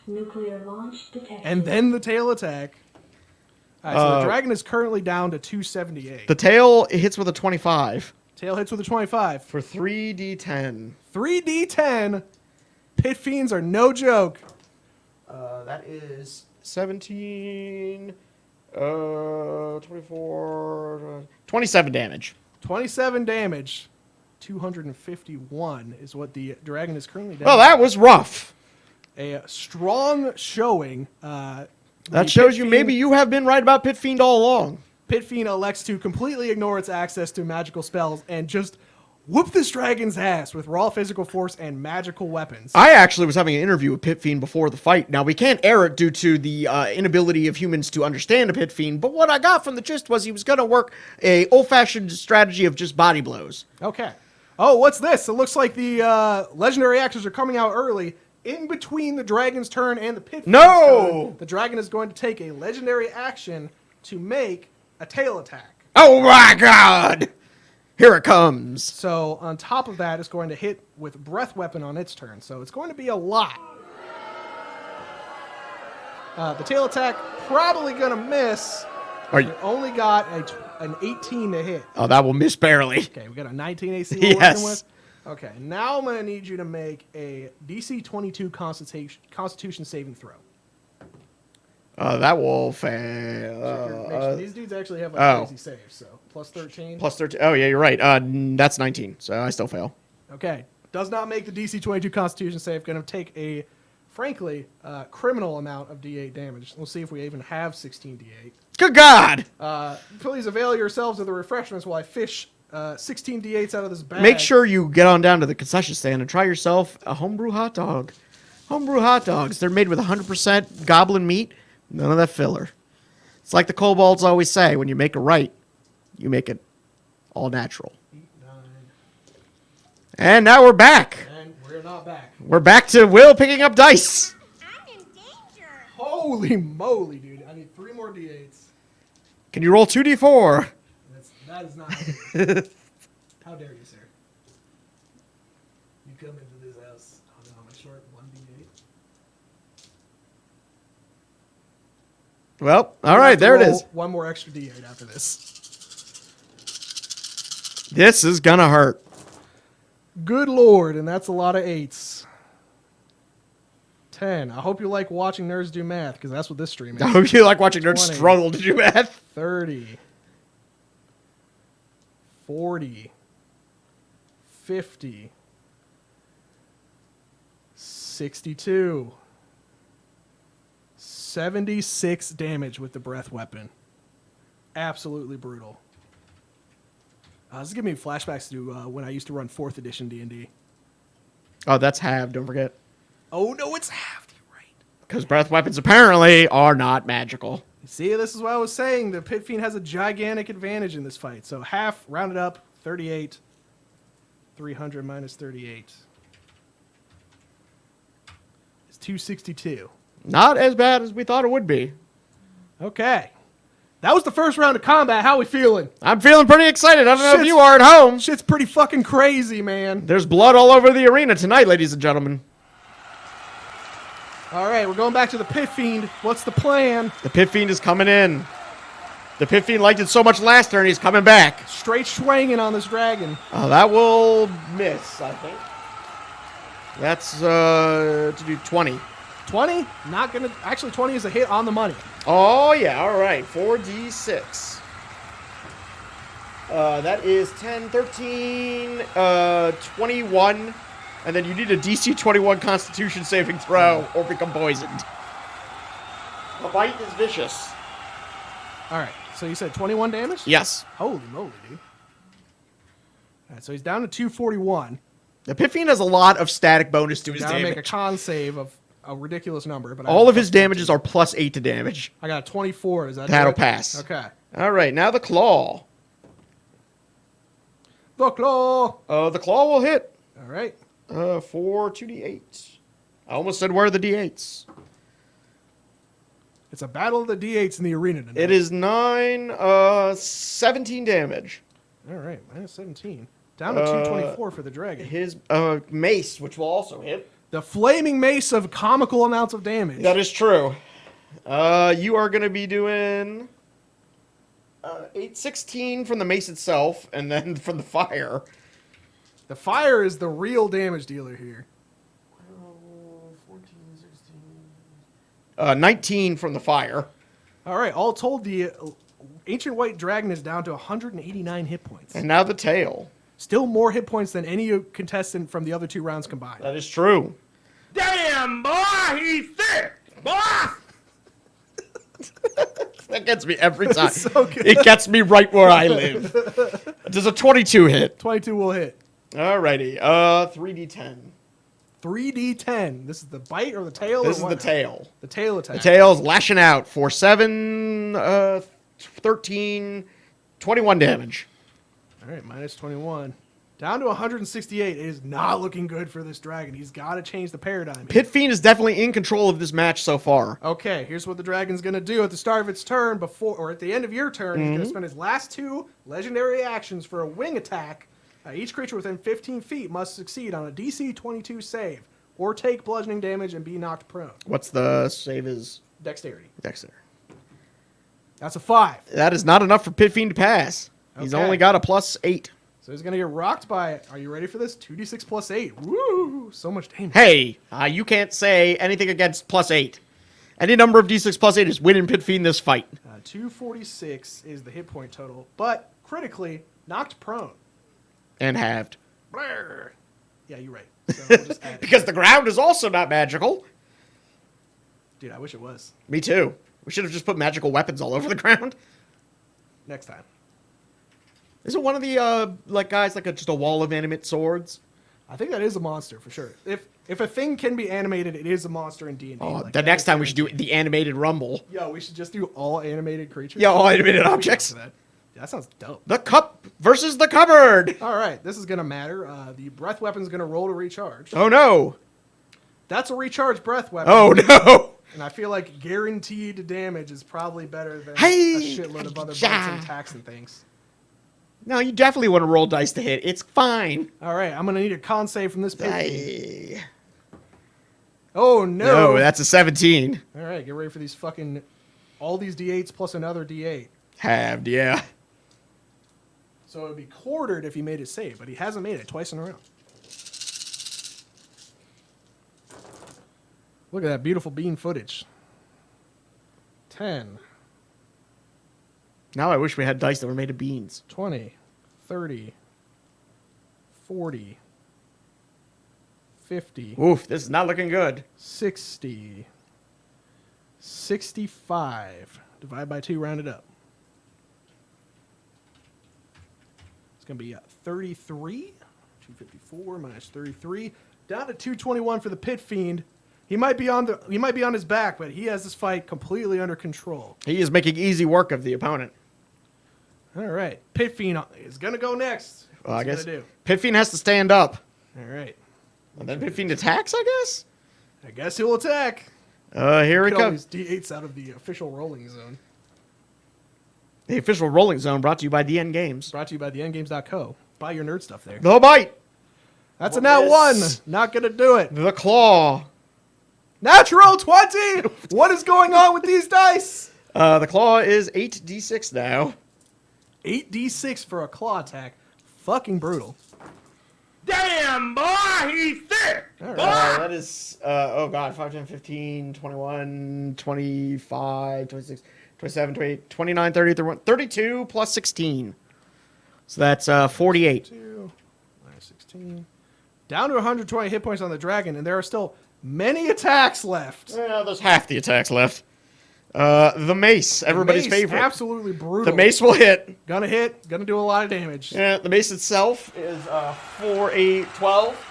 Nuclear launch detected. And then the tail attack. All right, so the dragon is currently down to 278. The tail hits with a 25. Tail hits with a 25. For 3d10. 3d10. Pit fiends are no joke. That is 17, 24, 27 damage. 27 damage. 251 is what the dragon is currently down. Well, that was rough. A strong showing. That shows you maybe you have been right about Pit Fiend all along. Pit Fiend elects to completely ignore its access to magical spells and just whoop this dragon's ass with raw physical force and magical weapons. I actually was having an interview with Pit Fiend before the fight. Now, we can't air it due to the inability of humans to understand a Pit Fiend, but what I got from the gist was he was going to work a old-fashioned strategy of just body blows. Okay. Oh, what's this? It looks like the legendary actions are coming out early. In between the dragon's turn and the Pit Fiend's turn, the dragon is going to take a legendary action to make a tail attack. Oh my god! Here it comes. So on top of that, it's going to hit with breath weapon on its turn. So it's going to be a lot. The tail attack probably going to miss. Are you? It only got an 18 to hit. Oh, that will miss barely. Okay, we got a 19 AC we're Yes. working with. Okay, now I'm going to need you to make a DC 22 Constitution saving throw. That will fail. These dudes actually have like crazy saves, so plus 13. Plus 13. Oh, yeah, you're right. That's 19, so I still fail. Okay, does not make the DC 22 Constitution save. Going to take a, frankly, criminal amount of D8 damage. We'll see if we even have 16 D8. Good God! Please avail yourselves of the refreshments while I fish 16 D8s out of this bag. Make sure you get on down to the concession stand and try yourself a homebrew hot dog. Homebrew hot dogs. They're made with 100% goblin meat. None of that filler. It's like the kobolds always say, when you make it right, you make it all natural. 8, 9, And now we're back. and we're not back. We're back to Will picking up dice. I'm in danger. Holy moly, dude. I need 3 more D8s. Can you roll 2d4? That is not. How dare you, sir? You come into this house. Oh no, am I short 1d8? Well, all right, there it is. One more extra D8 after this. This is gonna hurt. Good lord, and that's a lot of 8s. 10. I hope you like watching nerds do math, because that's what this stream is. I hope you like watching nerds 20. struggle to do math. 30. 40. 50. 62. 76 damage with the breath weapon. Absolutely brutal. This is giving me flashbacks to when I used to run 4th edition D&D. Oh, that's halved, don't forget. Oh, no, it's halved. You're right. Because breath weapons apparently are not magical. See, this is what I was saying. The Pit Fiend has a gigantic advantage in this fight. So half, rounded up, 38. 300 minus 38. It's 262. Not as bad as we thought it would be. Okay. That was the first round of combat. How we feeling? I'm feeling pretty excited. I don't know if Shit's- you are at home. Shit's pretty fucking crazy, man. There's blood all over the arena tonight, ladies and gentlemen. All right, we're going back to the Pit Fiend. What's the plan? The Pit Fiend is coming in. The Pit Fiend liked it so much last turn, he's coming back. Straight swinging on this dragon. Oh, that will miss, I think. That's to do 20. 20? Not gonna. Actually, 20 is a hit on the money. Oh, yeah, all right. 4d6. That is 10, 13, 21. And then you need a DC 21 Constitution saving throw or become poisoned. The bite is vicious. All right. So you said 21 damage? Yes. Holy moly, dude. All right, so he's down to 241. The Pit Fiend has a lot of static bonus to his Gotta make a damage. con save of a ridiculous number. But All of his damages are +8 to damage. I got a 24. Is that That'll it? pass. Okay. All right, now the Claw. The claw. The Claw will hit All right. for 2d8. I almost said where are the d8s? It's a battle of the D8s in the arena tonight. It is 9, 17 damage. All right, minus 17. Down to 224 for the dragon. His mace, which will also hit. The flaming mace of comical amounts of damage. That is true. You are going to be doing 816 from the mace itself, and then from the fire. The fire is the real damage dealer here. 14, 16. 19 from the fire. All right, all told, the Ancient White Dragon is down to 189 hit points. And now the tail. Still more hit points than any contestant from the other two rounds combined. That is true. Damn, boy, he's thick. Boy! That gets me every time. So good. It gets me right where I live. Does a 22 hit? 22 will hit. Alrighty. 3d10. 3d10. This is the bite or the tail? This or is what the now? tail. The tail attack. The tail's lashing out for 7, 13, 21 damage. All right, minus 21. Down to 168. It is not looking good for this dragon. He's got to change the paradigm. Pit Fiend is definitely in control of this match so far. Okay, here's what the dragon's going to do at the start of its turn or at the end of your turn. He's going to spend his last 2 legendary actions for a wing attack. Each creature within 15 feet must succeed on a DC 22 save or take bludgeoning damage and be knocked prone. What's the save is? Dexterity. Dexter. That's a 5. That is not enough for Pit Fiend to pass. He's Okay. only got a +8. So he's going to get rocked by, are you ready for this? 2d6 plus 8. Woo! So much damage. Hey, you can't say anything against +8. Any number of d6 +8 is winning Pit Fiend this fight. 246 is the hit point total, but critically knocked prone. And halved. Brr. Yeah, you're right. So we'll just add it. Because the ground is also not magical. Dude, I wish it was. Me too. We should have just put magical weapons all over the ground. Next time. Isn't one of the guys just a wall of animate swords? I think that is a monster for sure. If a thing can be animated, it is a monster in D&D. Oh, Like, the that next is time we should do guaranteed. the animated rumble. Yo, we should just do all animated creatures. Yeah, all animated objects. That. Yeah, that sounds dope. The cup versus the cupboard. All right, this is gonna matter. The breath weapon's gonna roll to recharge. Oh no. That's a recharge breath weapon. Oh no. And I feel like guaranteed damage is probably better than Hey! a shitload of other Yeah. bugs and attacks and things. No, you definitely want to roll dice to hit. It's fine. All right, I'm gonna need a con save from this pig. Aye. Oh no! No, that's a 17. All right, get ready for these all these D8s plus another D8. Halved, yeah. So it would be quartered if he made his save, but he hasn't made it twice in a row. Look at that beautiful bean footage. 10, Now I wish we had dice that were made of beans. 20, 30, 40, 50, Oof, this is not looking good. 60, 65. Divide by 2, round it up. It's going to be 33. 254 minus 33. Down to 221 for the Pit Fiend. He might be on his back, but he has this fight completely under control. He is making easy work of the opponent. All right. Pit Fiend is going to go next. Well, I What's he guess gonna do? Pit Fiend has to stand up. All right. And then Pit Fiend attacks, I guess? I guess he'll attack. Here it Get all comes. these D8s out of the official rolling zone. The official rolling zone brought to you by DN Games. Brought to you by theendgames.co. Buy your nerd stuff there. The bite. That's a nat Yes. 1. Not going to do it. The claw. Natural 20! What is going on with these dice? The claw is 8d6 now. 8d6 for a claw attack. Fucking brutal. Damn, boy, he's thick. All right. Boy! That is, 5, 10, 15, 21, 25, 26, 27, 28, 29, 30, 31, 32 plus 16. So that's 48. 2 minus 16. Down to 120 hit points on the dragon, and there are still many attacks left. Yeah, there's half the attacks left. The mace, everybody's Mace, favorite. absolutely brutal. The mace will hit. Gonna hit, gonna do a lot of damage. Yeah, the mace itself is 4, 8, 12.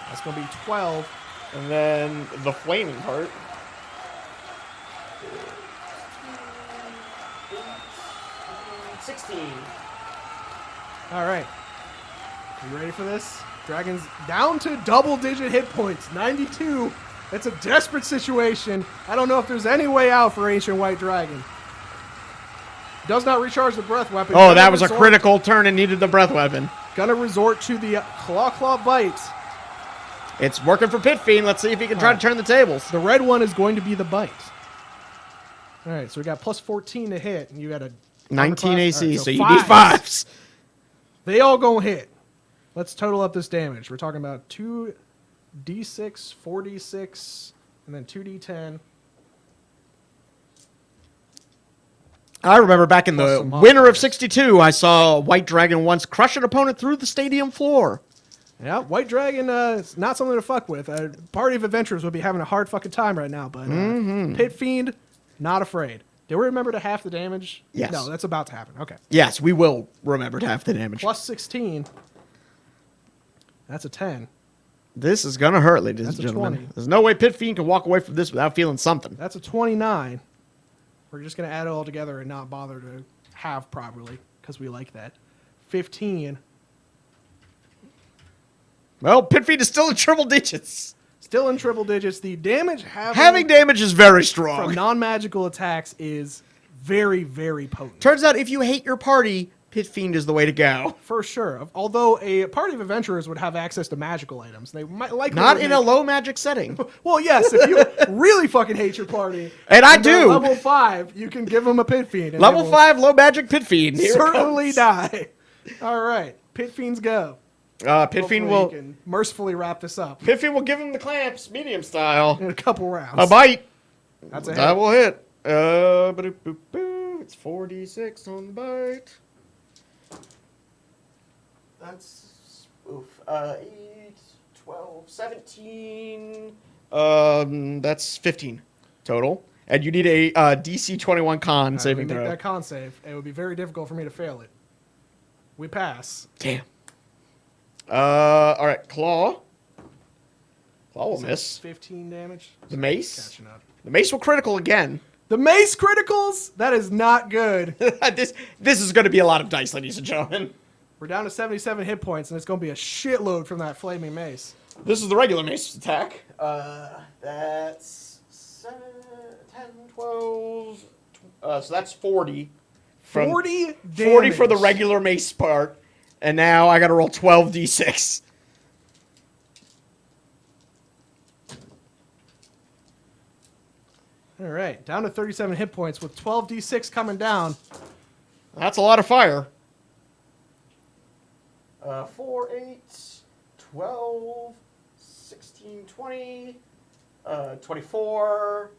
That's gonna be 12. And then the flaming part. 16. All right. You ready for this? Dragon's down to double-digit hit points, 92. It's a desperate situation. I don't know if there's any way out for Ancient White Dragon. Does not recharge the breath weapon. Oh, that was a critical turn and needed the breath weapon. Gonna resort to the Claw bite. It's working for Pit Fiend. Let's see if he can try to turn the tables. The red one is going to be the bite. All right, so we got plus 14 to hit, and you got a 19 AC, right, so you need 5s. They all gonna hit. Let's total up this damage. We're talking about 2d6, 4d6, and then 2d10. I remember back in the Plus some winter of modifiers. 62, I saw a White Dragon once crush an opponent through the stadium floor. Yeah, White Dragon is not something to fuck with. Party of Adventurers would be having a hard fucking time right now, but Pit Fiend, not afraid. Did we remember to half the damage? Yes. No, that's about to happen. Okay. Yes, we will remember to half the damage. Plus 16. That's a 10. This is going to hurt, ladies That's and a gentlemen. 20. There's no way Pit Fiend can walk away from this without feeling something. That's a 29. We're just going to add it all together and not bother to have properly because we like that. 15. Well, Pit Fiend is still in triple digits. Still in triple digits. The damage Having damage is very strong. from non-magical attacks is very, very potent. Turns out if you hate your party, Pit Fiend is the way to go. For sure. Although a party of adventurers would have access to magical items. They might likely Not would in a make- low magic setting. Well, yes, if you really fucking hate your party. And I they're do. Level 5, you can give them a Pit Fiend. and Level they will 5 low magic Pit Fiend. Here it certainly comes. die. All right. Pit Fiends go. Pit Hopefully Fiend we will can mercifully wrap this up Pit Fiend will give him the clamps, medium style. in a couple rounds. A bite. That's a hit. That will hit. Ba-doop-boop-boo. It's 4d6 on the bite. That's 8, 12, 17. That's 15 total. And you need a DC 21 con All right, saving we make throw. that con save. It would be very difficult for me to fail it. We pass. Damn. All right, Claw. Claw will miss. 15 damage. The mace. Catching up. The mace will critical again. The mace criticals? That is not good. this is going to be a lot of dice, ladies and gentlemen. We're down to 77 hit points, and it's going to be a shitload from that flaming mace. This is the regular mace attack. That's 7, 10, 12. So that's 40. 40 damage. 40 for the regular mace part. And now I got to roll 12d6. All right, down to 37 hit points with 12d6 coming down. That's a lot of fire. 4, 8, 12, 16, 20, 24,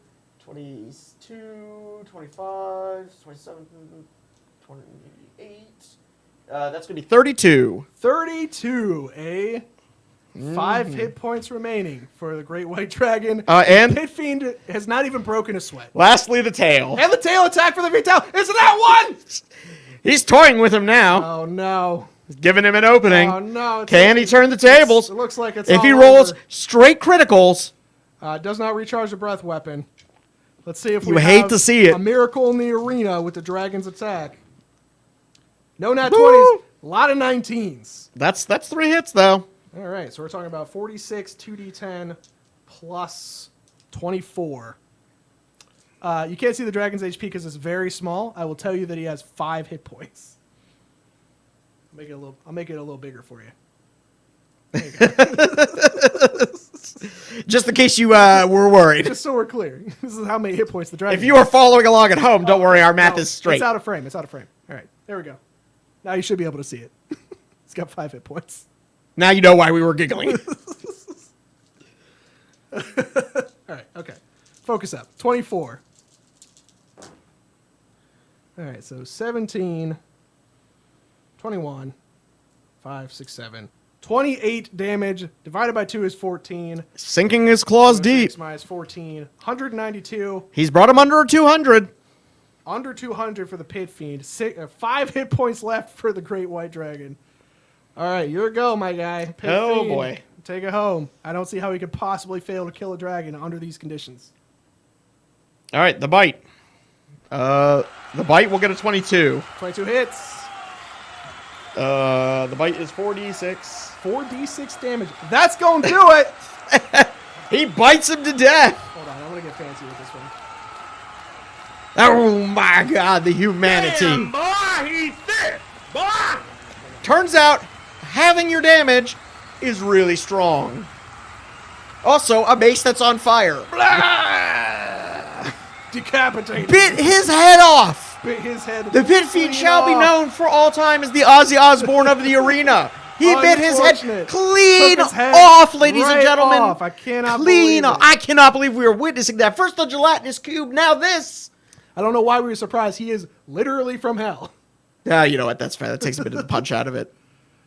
22, 25, 27, 28. That's going to be 32. 32, eh? 5 hit points remaining for the Great White Dragon. And Pit Fiend has not even broken a sweat. lastly, the tail. And the tail attack for the big tail. It's that one! He's toying with him now. Oh, no. Giving him an opening. Oh, no. Can he turn the tables? It looks like it's If he all rolls over. straight criticals, Does not recharge the breath weapon. Let's see if You we hate have to see it. a miracle in the arena with the dragon's attack. No nat Woo! 20s, a lot of 19s. that's 3 hits though. All right, so we're talking about 46, 2d10, plus 24. You can't see the dragon's HP because it's very small. I will tell you that he has 5 hit points. I'll make it a little bigger for you. There you go. Just in case you were worried. Just so we're clear. This is how many hit points the dragon If you are following along at home, don't worry, our math is straight. It's out of frame. It's out of frame. All right, there we go. Now you should be able to see it. It's got 5 hit points. Now you know why we were giggling. All right, okay. Focus up. 24. All right, so 17 21, 5, 6, 7. 28 damage. Divided by 2 is 14. Sinking his claws deep. 6 minus 14. 192. He's brought him under 200. Under 200 for the Pit Fiend. 5 hit points left for the Great White Dragon. All right, your go, my guy. Pit Oh, Fiend, boy. Take it home. I don't see how he could possibly fail to kill a dragon under these conditions. All right, the bite. The bite will get a 22. 22 hits. The bite is 4d6. 4d6 damage. That's going to do it. He bites him to death. Hold on, I'm going to get fancy with this one. Oh my God, the humanity. Damn, boy, he's thick. Boy. Turns out, having your damage is really strong. Also, a mace that's on fire. Decapitated. Bit his head off. Bit his head. The Pit Fiend clean shall be off. known for all time as the Ozzy Osbourne of the arena. He bit his head Unfortunate. clean Took his head off, ladies and right gentlemen. off. I cannot clean believe off. it. I cannot believe we are witnessing that. First the gelatinous cube, now this. I don't know why we were surprised. He is literally from hell. Yeah, you know what? That's fair. That takes a bit of the punch out of it.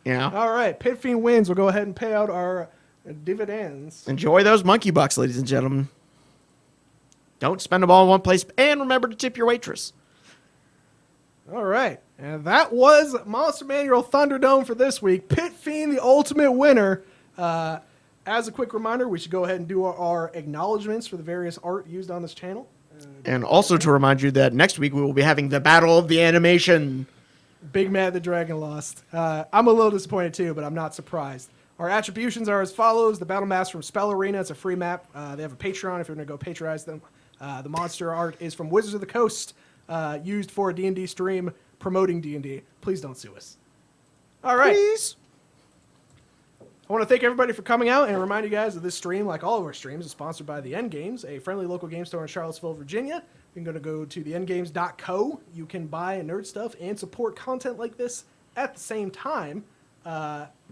Yeah. All right, Pit Fiend wins. We'll go ahead and pay out our dividends. Enjoy those monkey bucks, ladies and gentlemen. Don't spend them all in one place. And remember to tip your waitress. All right, and that was Monster Manual Thunderdome for this week. Pit Fiend, the ultimate winner. As a quick reminder, we should go ahead and do our acknowledgments for the various art used on this channel. And also to remind you that next week we will be having the Battle of the Animation. Big Mad the Dragon lost. I'm a little disappointed too, but I'm not surprised. Our attributions are as follows. The Battle Maps from Spell Arena. It's a free map. They have a Patreon if you're going to go patronize them. The monster art is from Wizards of the Coast, used for a D&D stream promoting D&D. Please don't sue us. All right. Please. I want to thank everybody for coming out and remind you guys that this stream, like all of our streams, is sponsored by The End Games, a friendly local game store in Charlottesville, Virginia. You can go to theendgames.co. You can buy nerd stuff and support content like this at the same time.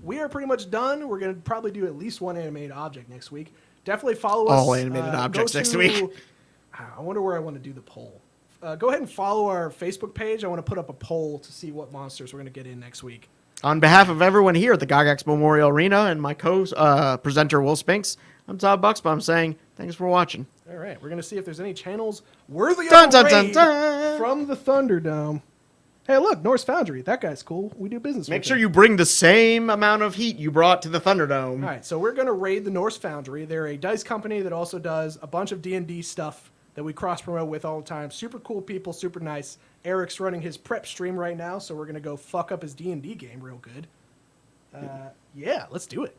We are pretty much done. We're going to probably do at least one animated object next week. Definitely follow us. All animated objects next week. I wonder where I want to do the poll. Go ahead and follow our Facebook page. I want to put up a poll to see what monsters we're going to get in next week. On behalf of everyone here at the Gygax Memorial Arena and my co-presenter Will Spinks, I'm Todd Bucksbaum saying thanks for watching. All right, we're going to see if there's any channels worthy Dun, of dun, a dun, raid dun. from the Thunderdome. Hey, look, Norse Foundry. That guy's cool. We do business Make with sure him. you bring the same amount of heat you brought to the Thunderdome. All right, so we're going to raid the Norse Foundry. They're a dice company that also does a bunch of D&D stuff that we cross-promote with all the time. Super cool people, super nice. Eric's running his prep stream right now, so we're going to go fuck up his D&D game real good. Yeah, let's do it.